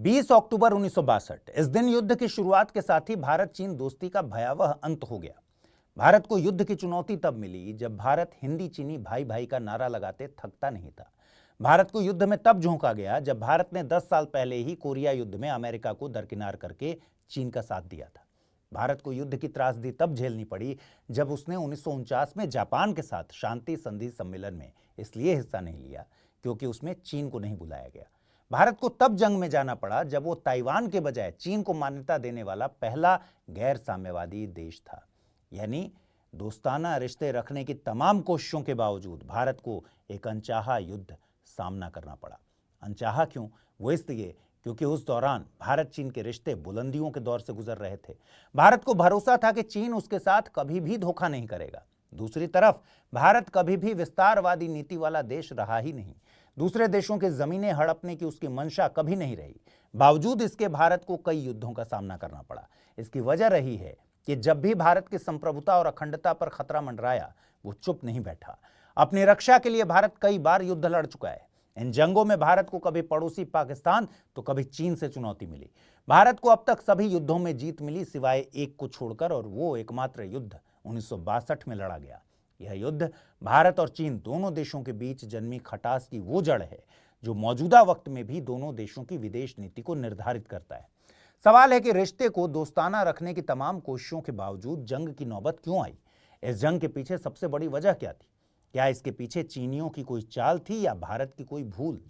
20 अक्टूबर 1962 इस दिन युद्ध की शुरुआत के साथ ही भारत चीन दोस्ती का भयावह अंत हो गया। भारत को युद्ध की चुनौती तब मिली जब भारत हिंदी चीनी भाई भाई का नारा लगाते थकता नहीं था। भारत को युद्ध में तब झोंका गया जब भारत ने 10 साल पहले ही कोरिया युद्ध में अमेरिका को दरकिनार करके चीन का साथ दिया था। भारत को युद्ध की त्रासदी तब झेलनी पड़ी जब उसने 1949 में जापान के साथ शांति संधि सम्मेलन में इसलिए हिस्सा नहीं लिया क्योंकि उसमें चीन को नहीं बुलाया गया। भारत को तब जंग में जाना पड़ा जब वो ताइवान के बजाय चीन को मान्यता देने वाला पहला गैर साम्यवादी देश था। यानी दोस्ताना रिश्ते रखने की तमाम कोशिशों के बावजूद भारत को एक अनचाहा युद्ध सामना करना पड़ा। अनचाहा क्यों? वो इसलिए क्योंकि उस दौरान भारत चीन के रिश्ते बुलंदियों के दौर से गुजर रहे थे। भारत को भरोसा था कि चीन उसके साथ कभी भी धोखा नहीं करेगा। दूसरी तरफ भारत कभी भी विस्तारवादी नीति वाला देश रहा ही नहीं। दूसरे देशों के जमीनें हड़पने की उसकी मंशा कभी नहीं रही। बावजूद इसके भारत को कई युद्धों का सामना करना पड़ा। इसकी वजह रही है कि जब भी भारत की संप्रभुता और अखंडता पर खतरा मंडराया, वो चुप नहीं बैठा। अपनी रक्षा के लिए भारत कई बार युद्ध लड़ चुका है। इन जंगों में भारत को कभी पड़ोसी पाकिस्तान तो कभी चीन से चुनौती मिली। भारत को अब तक सभी युद्धों में जीत मिली सिवाय एक को छोड़कर, और वो एकमात्र युद्ध 1962 में लड़ा गया। यह युद्ध भारत और चीन दोनों देशों के बीच जन्मी खटास की वो जड़ है जो मौजूदा वक्त में भी दोनों देशों की विदेश नीति को निर्धारित करता है। सवाल है कि रिश्ते को दोस्ताना रखने की तमाम कोशिशों के बावजूद जंग की नौबत क्यों आई? इस जंग के पीछे सबसे बड़ी वजह क्या थी? क्या इसके पीछे चीनियों की कोई चाल थी या भारत की कोई भूल?